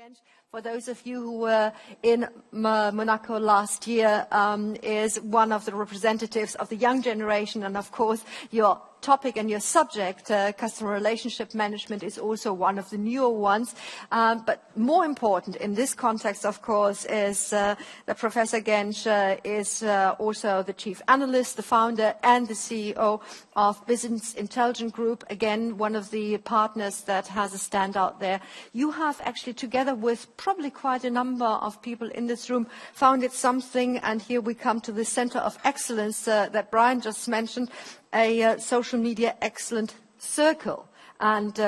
Gensch, for those of you who were in Monaco last year, is one of the representatives of the young generation, and of course your topic and your subject, customer relationship management, is also one of the newer ones. But more important in this context, of course, is that Professor Gensch is also the chief analyst, the founder and the CEO of Business Intelligence Group, again, one of the partners that has a standout there. You have actually, together with probably quite a number of people in this room, founded something, and here we come to the Center of Excellence that Brian just mentioned, a social media excellent circle. And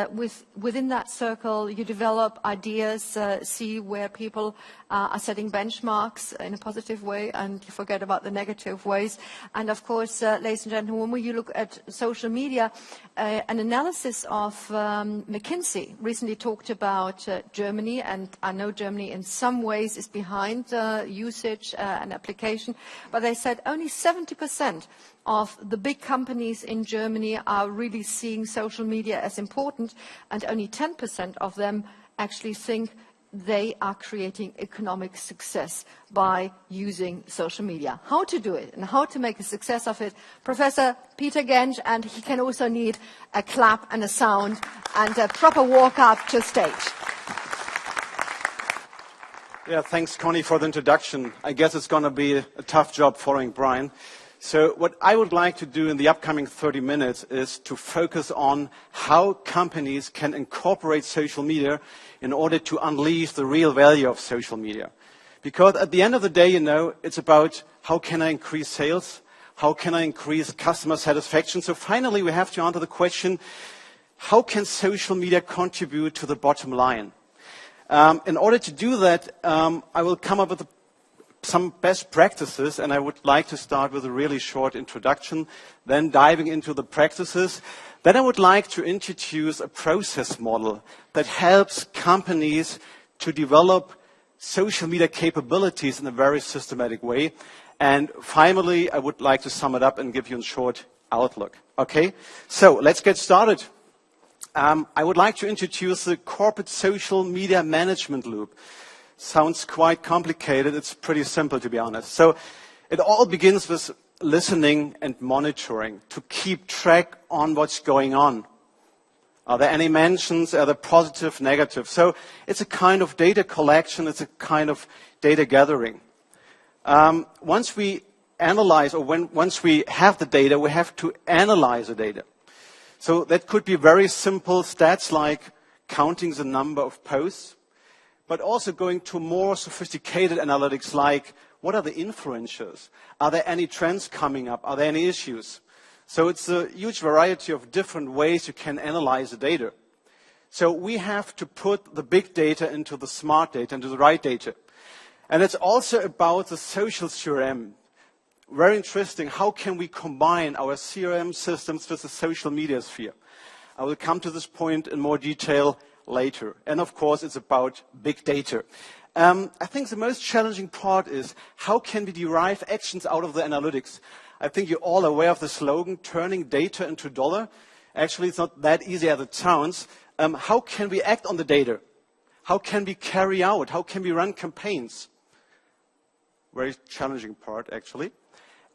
within that circle, you develop ideas, see where people are setting benchmarks in a positive way, and you forget about the negative ways. And of course, ladies and gentlemen, when you look at social media, an analysis of McKinsey recently talked about Germany, and I know Germany in some ways is behind usage and application, but they said only 70% of the big companies in Germany are really seeing social media as important, and only 10% of them actually think they are creating economic success by using social media. How to do it and how to make a success of it, Professor Peter Gensch, and he can also need a clap and a sound and a proper walk up to stage. Yeah, thanks, Connie, for the introduction. I guess it's going to be a tough job following Brian. So what I would like to do in the upcoming 30 minutes is to focus on how companies can incorporate social media in order to unleash the real value of social media. Because at the end of the day, it's about how can I increase sales? How can I increase customer satisfaction? So finally, we have to answer the question, how can social media contribute to the bottom line? In order to do that, I will come up with some best practices, and I would like to start with a really short introduction, then diving into the practices. Then I would like to introduce a process model that helps companies to develop social media capabilities in a very systematic way. And finally, I would like to sum it up and give you a short outlook. Okay, so let's get started. I would like to introduce the corporate social media management loop. Sounds quite complicated. It's pretty simple, to be honest. So it all begins with listening and monitoring to keep track on what's going on. Are there any mentions? Are they positive, negative? So it's a kind of data collection. It's a kind of data gathering. Once we analyze, or once we have the data, we have to analyze the data. So that could be very simple stats like counting the number of posts, but also going to more sophisticated analytics like what are the influencers? Are there any trends coming up? Are there any issues? So it's a huge variety of different ways you can analyze the data. So we have to put the big data into the smart data, into the right data. And it's also about the social CRM. Very interesting. How can we combine our CRM systems with the social media sphere? I will come to this point in more detail later. And of course, it's about big data. I think the most challenging part is how can we derive actions out of the analytics? I think you're all aware of the slogan, turning data into dollar. Actually, it's not that easy as it sounds. How can we act on the data? How can we carry out? How can we run campaigns? Very challenging part, actually.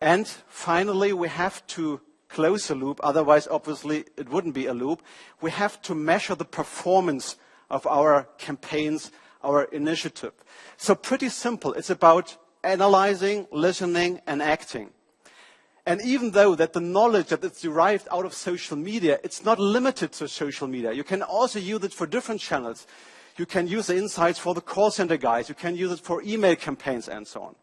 And finally, we have to close a loop, otherwise obviously it wouldn't be a loop. We have to measure the performance of our campaigns, our initiative. So pretty simple, it's about analyzing, listening and acting. And even though that the knowledge that is derived out of social media, it's not limited to social media. You can also use it for different channels. You can use the insights for the call center guys, you can use it for email campaigns and so on.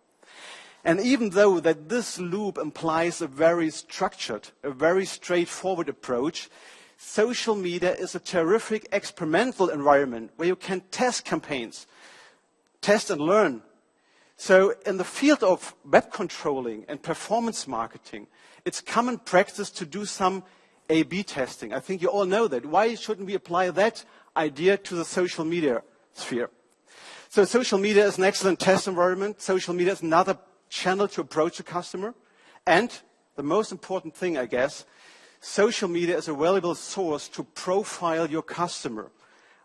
And even though that this loop implies a very structured, a very straightforward approach, social media is a terrific experimental environment where you can test campaigns, test and learn. So in the field of web controlling and performance marketing, it's common practice to do some A/B testing. I think you all know that. Why shouldn't we apply that idea to the social media sphere? So social media is an excellent test environment. Social media is another channel to approach a customer. And the most important thing, I guess, social media is a valuable source to profile your customer.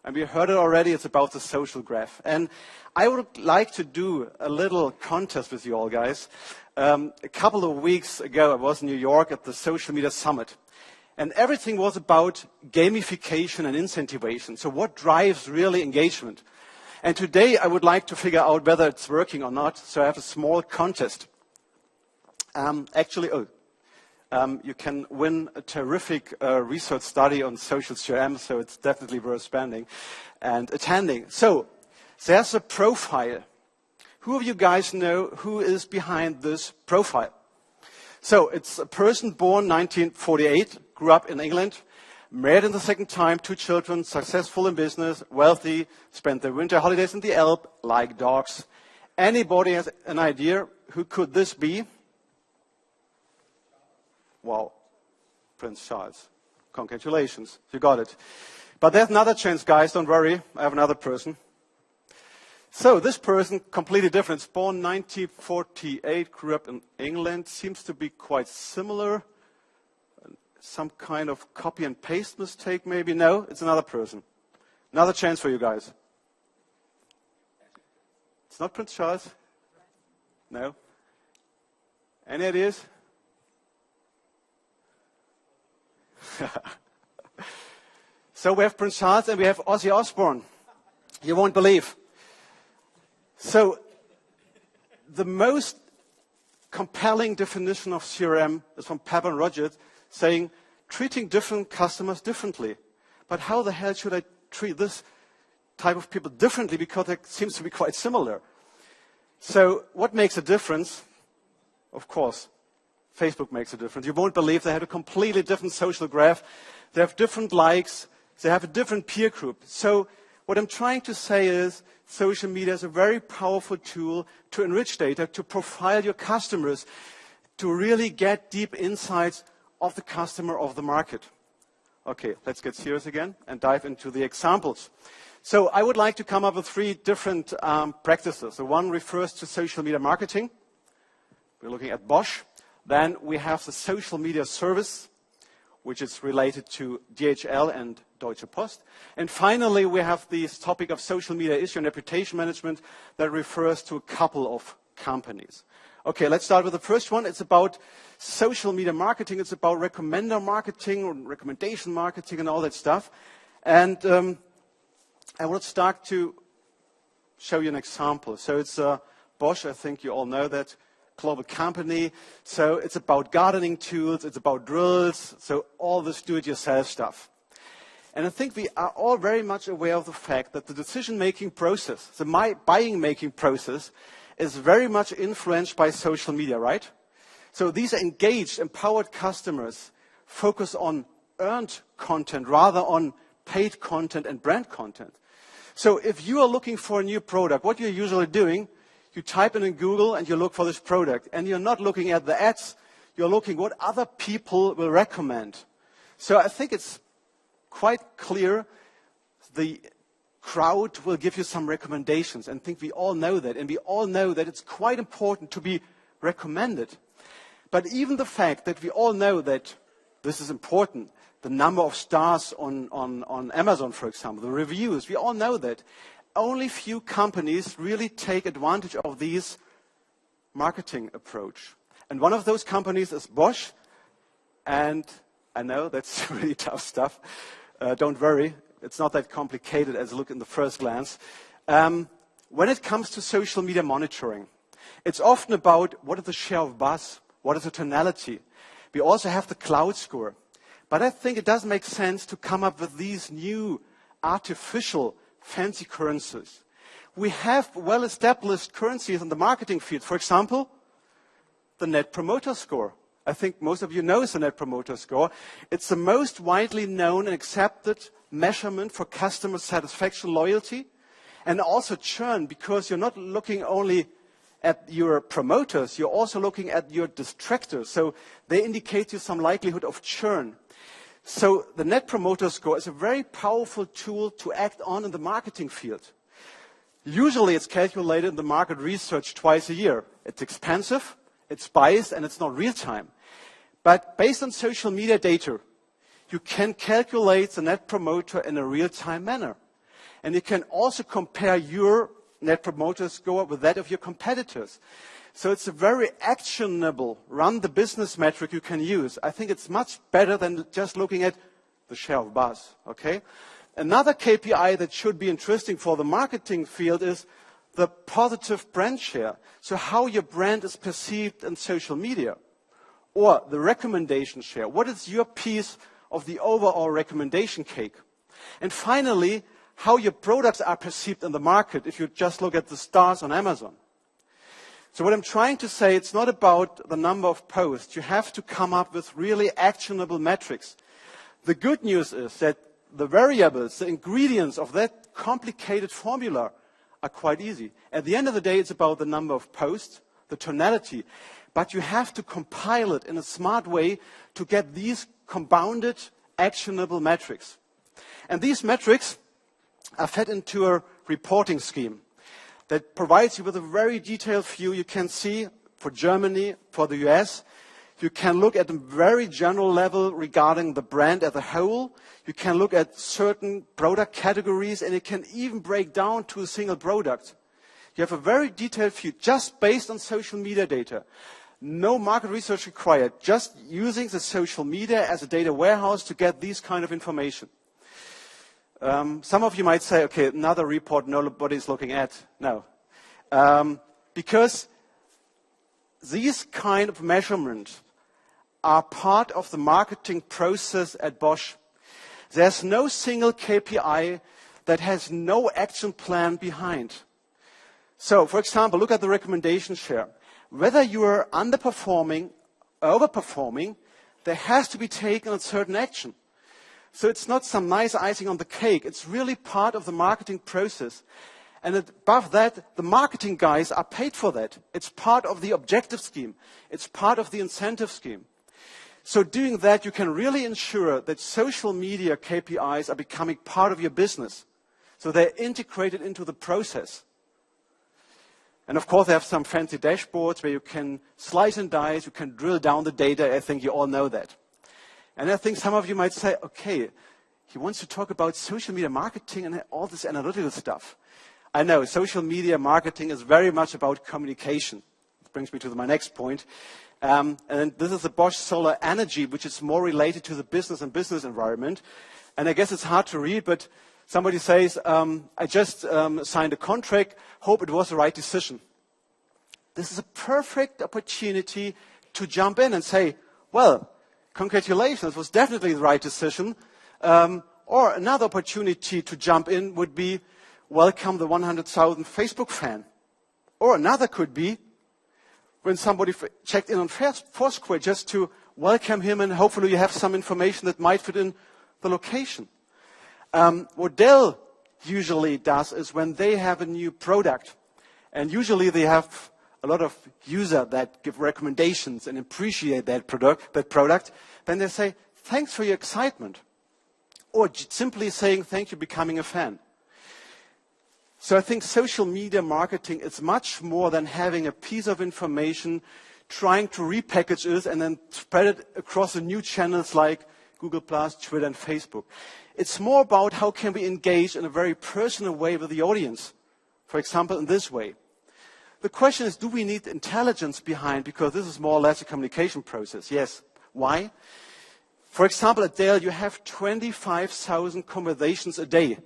And we heard it already, it's about the social graph. And I would like to do a little contest with you all guys. A couple of weeks ago, I was in New York at the Social Media Summit. And everything was about gamification and incentivation. So what drives really engagement? And today I would like to figure out whether it's working or not. So I have a small contest. You can win a terrific research study on social CRM, so it's definitely worth spending and attending. So there's a profile. Who of you guys know who is behind this profile? So it's a person born 1948, grew up in England, married in the second time, 2 children, successful in business, wealthy, spent their winter holidays in the Alps, like dogs. Anybody has an idea who could this be? Wow, Prince Charles. Congratulations, you got it. But there's another chance, guys, don't worry, I have another person. So this person, completely different, born 1948, grew up in England, seems to be quite similar. Some kind of copy and paste mistake, maybe? No, it's another person. Another chance for you guys. It's not Prince Charles? No? Any ideas? So we have Prince Charles and we have Ozzy Osbourne. You won't believe. So the most compelling definition of CRM is from Pepper and Rogers, saying treating different customers differently. But how the hell should I treat this type of people differently, because it seems to be quite similar? So what makes a difference? Of course, Facebook makes a difference. You won't believe they have a completely different social graph. They have different likes. They have a different peer group. So what I'm trying to say is social media is a very powerful tool to enrich data, to profile your customers, to really get deep insights of the customer, of the market. Okay, let's get serious again and dive into the examples. So I would like to come up with 3 different practices. So one refers to social media marketing. We're looking at Bosch. Then we have the social media service, which is related to DHL and Deutsche Post. And finally, we have this topic of social media issue and reputation management that refers to a couple of companies. Okay, let's start with the first one. It's about social media marketing. It's about recommender marketing, recommendation marketing, and all that stuff. And I will start to show you an example. So it's Bosch. I think you all know that. Global company. So it's about gardening tools, it's about drills, so all this do-it-yourself stuff. And I think we are all very much aware of the fact that the decision-making process, the buying-making process, is very much influenced by social media, right? So these are engaged, empowered customers focus on earned content rather on paid content and brand content. So if you are looking for a new product, what you're usually doing, you type in Google and you look for this product. And you're not looking at the ads, you're looking what other people will recommend. So I think it's quite clear the crowd will give you some recommendations. And I think we all know that. And we all know that it's quite important to be recommended. But even the fact that we all know that this is important, the number of stars on Amazon, for example, the reviews, we all know that. Only few companies really take advantage of these marketing approach. And one of those companies is Bosch. And I know that's really tough stuff. Don't worry, it's not that complicated as it looks in the first glance. When it comes to social media monitoring, it's often about what is the share of buzz, what is the tonality. We also have the cloud score. But I think it does make sense to come up with these new artificial fancy currencies. We have well-established currencies in the marketing field. For example, the Net Promoter Score. I think most of you know the Net Promoter Score. It's the most widely known and accepted measurement for customer satisfaction, loyalty, and also churn, because you're not looking only at your promoters, you're also looking at your distractors. So they indicate you some likelihood of churn. So the Net Promoter Score is a very powerful tool to act on in the marketing field. Usually it's calculated in the market research twice a year. It's expensive, it's biased, and it's not real time. But based on social media data, you can calculate the Net Promoter in a real-time manner. And you can also compare your Net Promoter Score with that of your competitors. So it's a very actionable, run the business metric you can use. I think it's much better than just looking at the share of buzz, okay? Another KPI that should be interesting for the marketing field is the positive brand share. So how your brand is perceived in social media. Or the recommendation share. What is your piece of the overall recommendation cake? And finally, how your products are perceived in the market if you just look at the stars on Amazon. So what I'm trying to say, it's not about the number of posts. You have to come up with really actionable metrics. The good news is that the variables, the ingredients of that complicated formula are quite easy. At the end of the day, it's about the number of posts, the tonality, but you have to compile it in a smart way to get these compounded, actionable metrics. And these metrics are fed into a reporting scheme that provides you with a very detailed view. You can see for Germany, for the US, you can look at a very general level regarding the brand as a whole. You can look at certain product categories, and it can even break down to a single product. You have a very detailed view just based on social media data. No market research required, just using the social media as a data warehouse to get these kind of information. Some of you might say, okay, another report nobody's looking at. No. Because these kind of measurements are part of the marketing process at Bosch. There's no single KPI that has no action plan behind. So, for example, look at the recommendation share. Whether you are underperforming, overperforming, there has to be taken a certain action. So it's not some nice icing on the cake. It's really part of the marketing process. And above that, the marketing guys are paid for that. It's part of the objective scheme. It's part of the incentive scheme. So doing that, you can really ensure that social media KPIs are becoming part of your business. So they're integrated into the process. And of course, they have some fancy dashboards where you can slice and dice, you can drill down the data. I think you all know that. And I think some of you might say, okay, he wants to talk about social media marketing and all this analytical stuff. I know social media marketing is very much about communication. This brings me to my next point. And this is the Bosch Solar Energy, which is more related to the business and business environment. And I guess it's hard to read, but somebody says, I just signed a contract, hope it was the right decision. This is a perfect opportunity to jump in and say, well, congratulations, it was definitely the right decision. Or another opportunity to jump in would be, welcome the 100,000 Facebook fan. Or another could be, when somebody checked in on Foursquare, just to welcome him, and hopefully you have some information that might fit in the location. What Dell usually does is when they have a new product, and usually they have a lot of users that give recommendations and appreciate that product, then they say, thanks for your excitement. Or simply saying, thank you for becoming a fan. So I think social media marketing is much more than having a piece of information, trying to repackage it and then spread it across the new channels like Google+, Twitter, and Facebook. It's more about how can we engage in a very personal way with the audience. For example, in this way. The question is, do we need intelligence behind? Because this is more or less a communication process. Yes. Why? For example, at Dell, you have 25,000 conversations a day.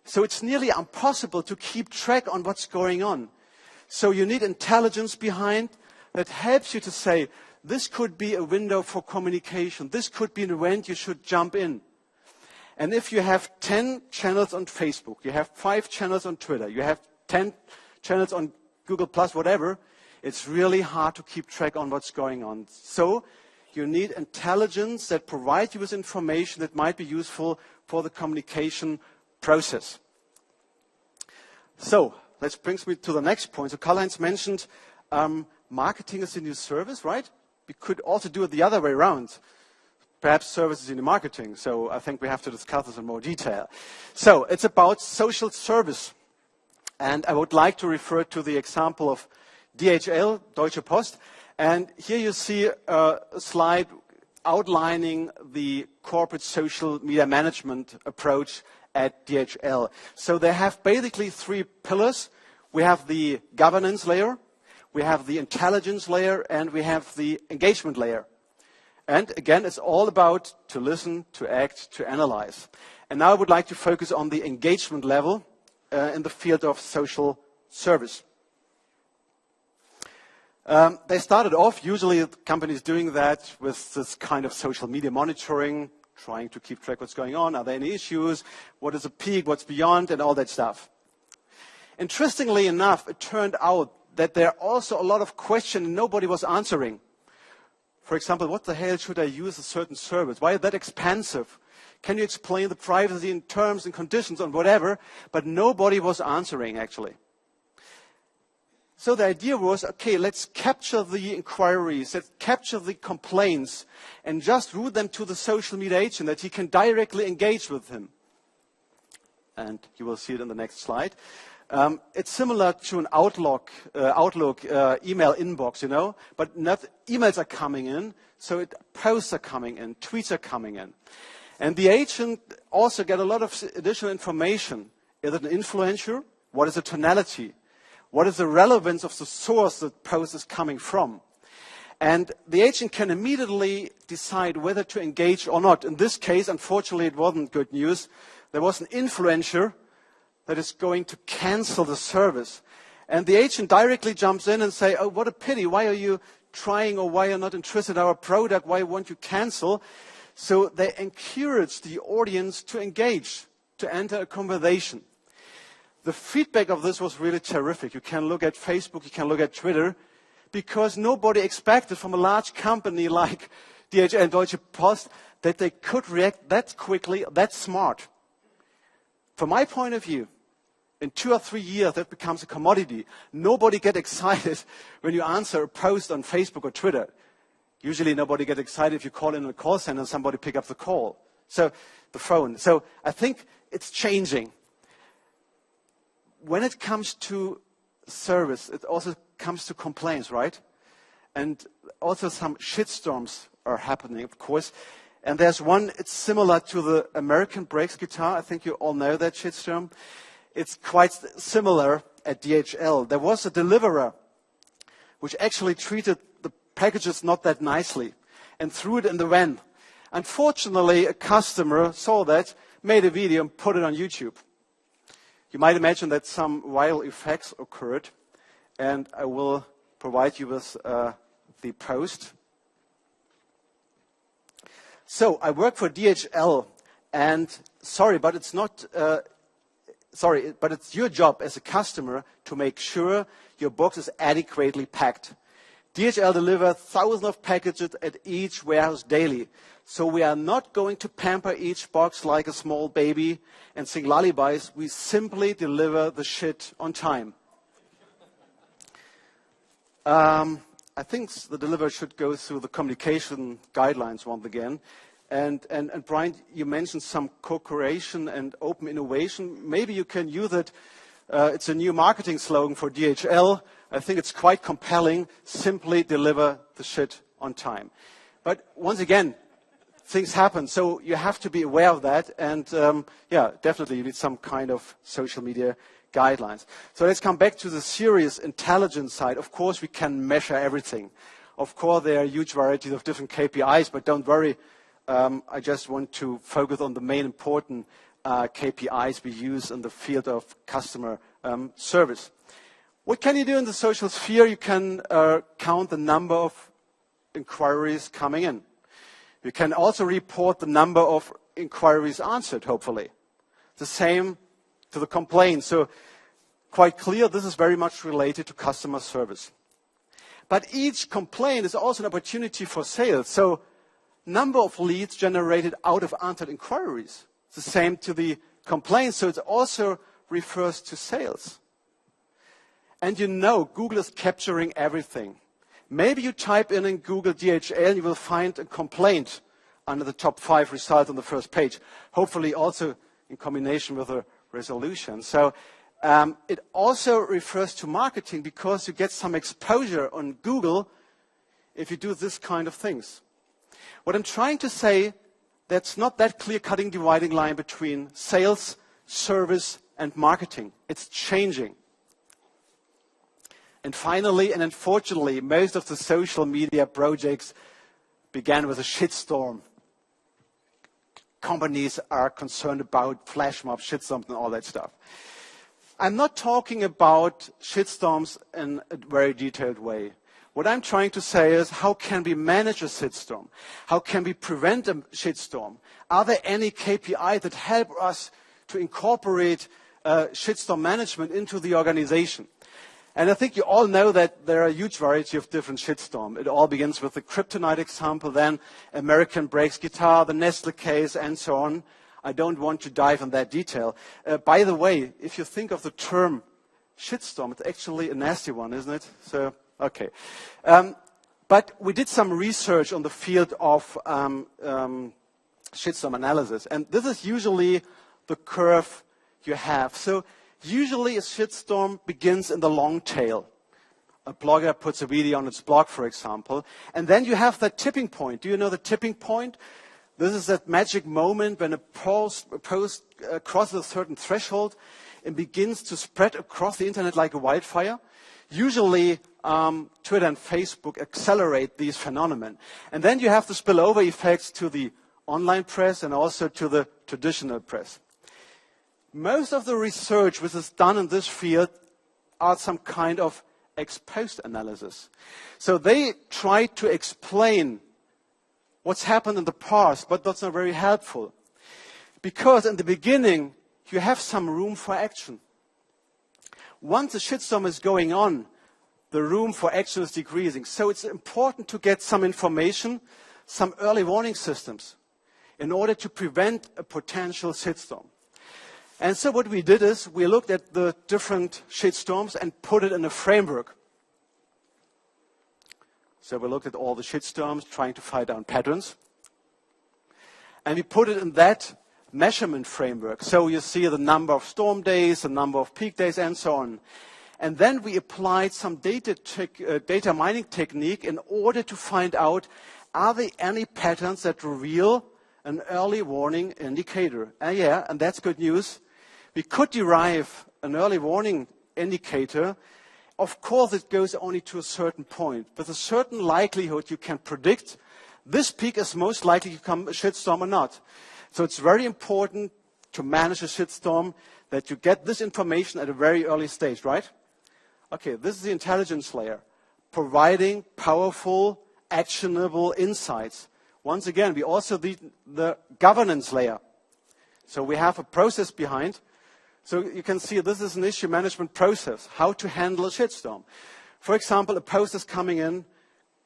So it's nearly impossible to keep track on what's going on. So you need intelligence behind that helps you to say, this could be a window for communication. This could be an event you should jump in. And if you have 10 channels on Facebook, you have 5 channels on Twitter, you have 10 channels on Google+, whatever, it's really hard to keep track on what's going on. So you need intelligence that provides you with information that might be useful for the communication process. So that brings me to the next point. So Karl-Heinz mentioned marketing is the new service, right? We could also do it the other way around. Perhaps services in the marketing. So I think we have to discuss this in more detail. So it's about social service. And I would like to refer to the example of DHL, Deutsche Post. And here you see a slide outlining the corporate social media management approach at DHL. So they have basically three pillars. We have the governance layer, we have the intelligence layer, and we have the engagement layer. And again, it's all about to listen, to act, to analyze. And now I would like to focus on the engagement level in the field of social service. They started off, usually companies doing that with this kind of social media monitoring, trying to keep track of what's going on. Are there any issues? What is a peak? What's beyond? And all that stuff. Interestingly enough, it turned out that there are also a lot of questions nobody was answering. For example, what the hell should I use a certain service? Why is that expensive? Can you explain the privacy in terms and conditions and whatever? But nobody was answering, actually. So the idea was, okay, let's capture the inquiries, let's capture the complaints, and just route them to the social media agent that he can directly engage with him. And you will see it in the next slide. It's similar to an Outlook email inbox, you know, but not emails are coming in, so posts are coming in, tweets are coming in. And the agent also get a lot of additional information. Is it an influencer? What is the tonality? What is the relevance of the source the post is coming from? And the agent can immediately decide whether to engage or not. In this case, unfortunately, it wasn't good news. There was an influencer that is going to cancel the service. And the agent directly jumps in and say, oh, what a pity. Why are you trying, or why are you not interested in our product? Why won't you cancel? So they encourage the audience to engage, to enter a conversation. The feedback of this was really terrific. You can look at Facebook, you can look at Twitter, because nobody expected from a large company like DHL and Deutsche Post that they could react that quickly, that smart. From my point of view, in 2 or 3 years, that becomes a commodity. Nobody gets excited when you answer a post on Facebook or Twitter. Usually nobody gets excited if you call in a call center and somebody pick up the call. So the phone. So I think it's changing. When it comes to service, it also comes to complaints, right? And also some shitstorms are happening, of course. And there's one, it's similar to the American Brakes guitar. I think you all know that shitstorm. It's quite similar at DHL. There was a deliverer which actually treated the packages not that nicely and threw it in the van. Unfortunately, a customer saw that, made a video and put it on YouTube. You might imagine that some viral effects occurred, and I will provide you with the post. So I work for DHL, and but it's not. But it's your job as a customer to make sure your box is adequately packed. DHL delivers thousands of packages at each warehouse daily. So we are not going to pamper each box like a small baby and sing lullabies. We simply deliver the shit on time. I think the deliverer should go through the communication guidelines once again. And Brian, you mentioned some co-creation and open innovation. Maybe you can use it. It's a new marketing slogan for DHL. I think it's quite compelling. Simply deliver the shit on time. But once again, things happen, so you have to be aware of that. And yeah, definitely you need some kind of social media guidelines. So let's come back to the serious intelligence side. Of course, we can measure everything. Of course, there are huge varieties of different KPIs, but don't worry. I just want to focus on the main important KPIs we use in the field of customer service. What can you do in the social sphere? You can count the number of inquiries coming in. You can also report the number of inquiries answered, hopefully. The same to the complaints. So quite clear, this is very much related to customer service. But each complaint is also an opportunity for sales. So number of leads generated out of answered inquiries. The same to the complaints, so it also refers to sales. And you know, Google is capturing everything. Maybe you type in Google DHL and you will find a complaint under the top 5 results on the first page. Hopefully also in combination with a resolution. So it also refers to marketing because you get some exposure on Google if you do this kind of things. What I'm trying to say, that's not that clear-cutting dividing line between sales service, and marketing. It's changing. And finally, and unfortunately, most of the social media projects began with a shitstorm. Companies are concerned about flash mobs, shitstorms, and all that stuff. I'm not talking about shitstorms in a very detailed way. What I'm trying to say is, how can we manage a shitstorm? How can we prevent a shitstorm? Are there any KPIs that help us to incorporate shitstorm management into the organization? And I think you all know that there are a huge variety of different shitstorms. It all begins with the kryptonite example, then American breaks guitar, the Nestle case, and so on. I don't want to dive in that detail. By the way, if you think of the term shitstorm, it's actually a nasty one, isn't it? So, okay. But we did some research on the field of shitstorm analysis. And this is usually the curve you have. So usually a shitstorm begins in the long tail. A blogger puts a video on its blog, for example. And then you have that tipping point. Do you know the tipping point? This is that magic moment when a post crosses a certain threshold and begins to spread across the internet like a wildfire. Usually, Twitter and Facebook accelerate these phenomena. And then you have the spillover effects to the online press and also to the traditional press. Most of the research which is done in this field are some kind of ex-post analysis. So they try to explain what's happened in the past, but that's not very helpful. Because in the beginning, you have some room for action. Once a shitstorm is going on, the room for action is decreasing. So it's important to get some information, some early warning systems, in order to prevent a potential shitstorm. And so what we did is we looked at the different shitstorms and put it in a framework. So we looked at all the shitstorms, trying to find out patterns. And we put it in that measurement framework. So you see the number of storm days, the number of peak days, and so on. And then we applied some data mining technique in order to find out, are there any patterns that reveal an early warning indicator? And that's good news. We could derive an early warning indicator. Of course, it goes only to a certain point. With a certain likelihood, you can predict this peak is most likely to become a shitstorm or not. So it's very important to manage a shitstorm that you get this information at a very early stage, right? Okay, this is the intelligence layer, providing powerful, actionable insights. Once again, we also need the governance layer. So we have a process behind. So you can see this is an issue management process, how to handle a shitstorm. For example, a post is coming in,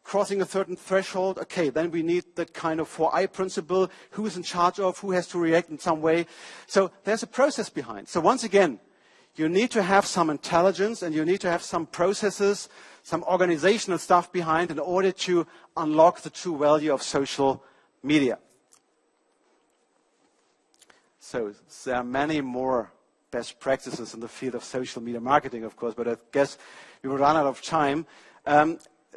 crossing a certain threshold. Okay, then we need that kind of 4I principle, who is in charge of, who has to react in some way. So there's a process behind. So once again, you need to have some intelligence and you need to have some processes, some organizational stuff behind in order to unlock the true value of social media. So there are many more best practices in the field of social media marketing, of course, but I guess we will run out of time.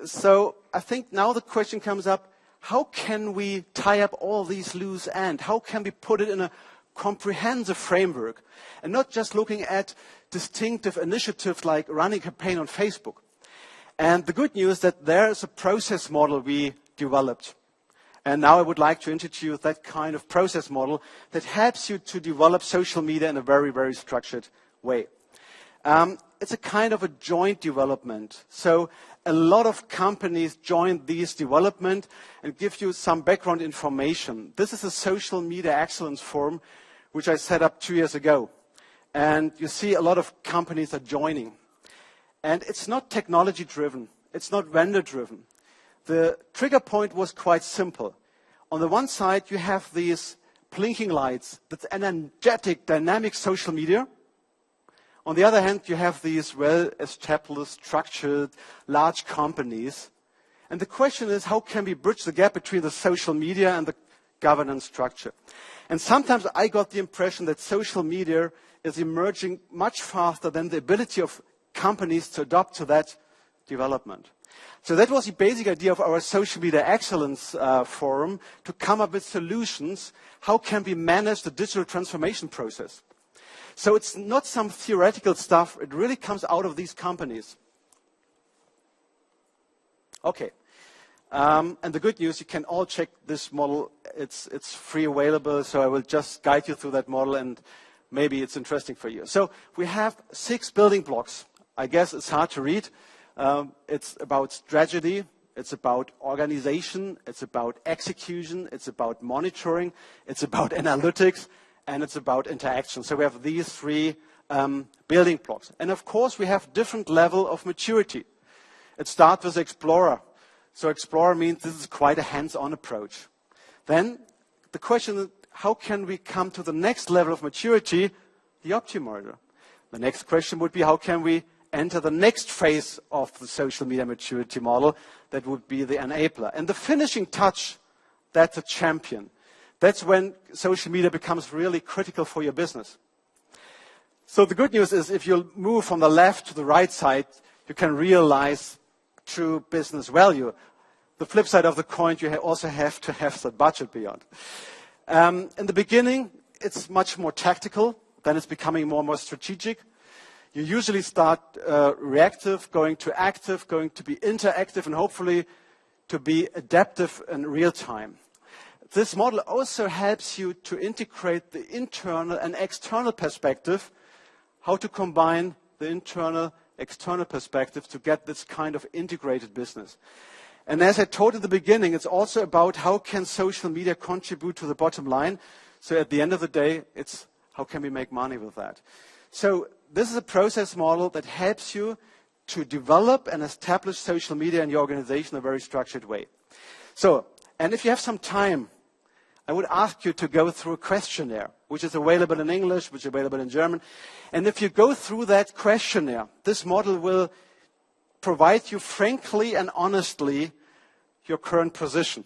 So I think now the question comes up, how can we tie up all these loose ends? How can we put it in a comprehensive framework and not just looking at distinctive initiatives like running a campaign on Facebook? And the good news is that there is a process model we developed. And now I would like to introduce that kind of process model that helps you to develop social media in a very, very structured way. It's a kind of a joint development. So a lot of companies join these development and give you some background information. This is a social media excellence forum, which I set up 2 years ago. And you see a lot of companies are joining. And it's not technology driven. It's not vendor driven. The trigger point was quite simple. On the one side, you have these blinking lights. That's an energetic, dynamic social media. On the other hand, you have these well-established, structured, large companies. And the question is, how can we bridge the gap between the social media and the governance structure? And sometimes I got the impression that social media is emerging much faster than the ability of companies to adopt to that development. So that was the basic idea of our Social Media Excellence Forum, to come up with solutions. How can we manage the digital transformation process? So it's not some theoretical stuff. It really comes out of these companies. Okay. And the good news, you can all check this model. It's free available, so I will just guide you through that model, and maybe it's interesting for you. So we have 6 building blocks. I guess it's hard to read. It's about strategy. It's about organization. It's about execution. It's about monitoring. It's about analytics. And it's about interaction. So we have these 3 building blocks. And of course, we have different level of maturity. It starts with Explorer. So Explorer means this is quite a hands-on approach. Then the question is, how can we come to the next level of maturity, the optimizer? The next question would be, how can we enter the next phase of the social media maturity model? That would be the enabler. And the finishing touch, that's a champion. That's when social media becomes really critical for your business. So the good news is if you move from the left to the right side, you can realize true business value. The flip side of the coin, you also have to have the budget beyond. In the beginning, it's much more tactical. Then it's becoming more and more strategic. You usually start reactive, going to active, going to be interactive, and hopefully to be adaptive in real time. This model also helps you to integrate the internal and external perspective, how to combine the internal, external perspective to get this kind of integrated business. And as I told at the beginning, it's also about how can social media contribute to the bottom line. So at the end of the day, it's how can we make money with that. So this is a process model that helps you to develop and establish social media in your organization in a very structured way. So, and if you have some time, I would ask you to go through a questionnaire, which is available in English, which is available in German. And if you go through that questionnaire, this model will provide you frankly and honestly your current position.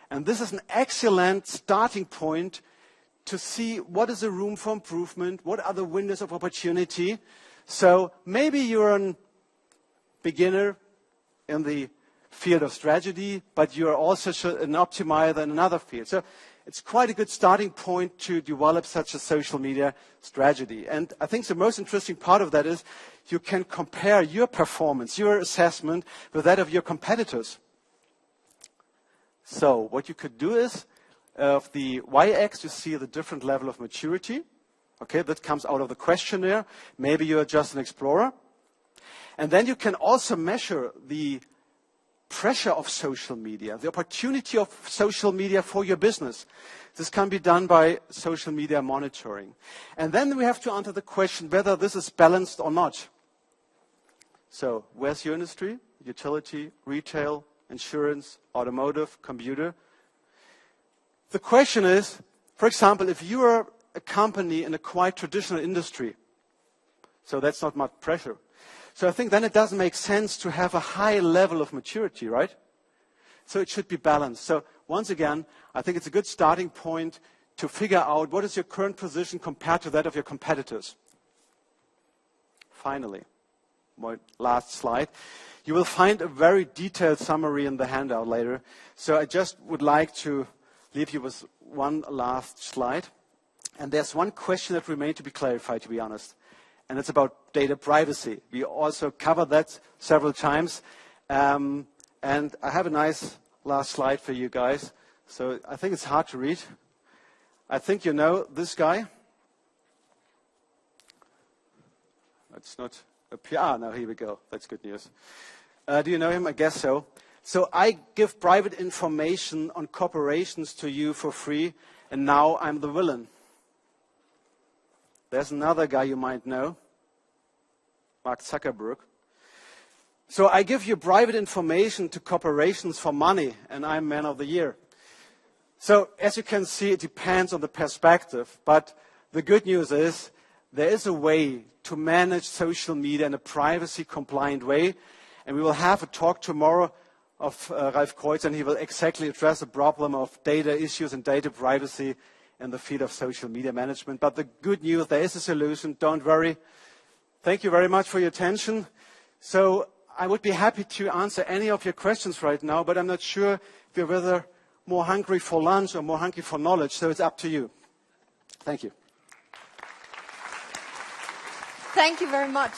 And this is an excellent starting point to see what is the room for improvement, what are the windows of opportunity. So maybe you're a beginner in the field of strategy, but you're also an optimizer in another field. So it's quite a good starting point to develop such a social media strategy. And I think the most interesting part of that is you can compare your performance, your assessment, with that of your competitors. So what you could do is, of the y-axis, you see the different level of maturity. Okay, that comes out of the questionnaire. Maybe you're just an explorer. And then you can also measure the pressure of social media, the opportunity of social media for your business. This can be done by social media monitoring. And then we have to answer the question whether this is balanced or not. So where's your industry? Utility, retail, insurance, automotive, computer. The question is, for example, if you are a company in a quite traditional industry, so that's not much pressure. So I think then it doesn't make sense to have a high level of maturity, right? So it should be balanced. So once again, I think it's a good starting point to figure out what is your current position compared to that of your competitors. Finally, my last slide. You will find a very detailed summary in the handout later. So I just would like to leave you with one last slide. And there's one question that remains to be clarified, to be honest. And it's about data privacy. We also covered that several times. And I have a nice last slide for you guys. So I think it's hard to read. I think you know this guy. It's not up here. Ah, no, here we go. That's good news. Do you know him? I guess so. So I give private information on corporations to you for free, and now I'm the villain. There's another guy you might know, Mark Zuckerberg. So I give you private information to corporations for money, and I'm man of the year. So as you can see, it depends on the perspective. But the good news is there is a way to manage social media in a privacy-compliant way. And we will have a talk tomorrow of Ralf Kreutz, and he will exactly address the problem of data issues and data privacy in the field of social media management. But the good news, there is a solution. Don't worry. Thank you very much for your attention. So I would be happy to answer any of your questions right now, but I'm not sure if you're whether more hungry for lunch or more hungry for knowledge, so it's up to you. Thank you. Thank you very much.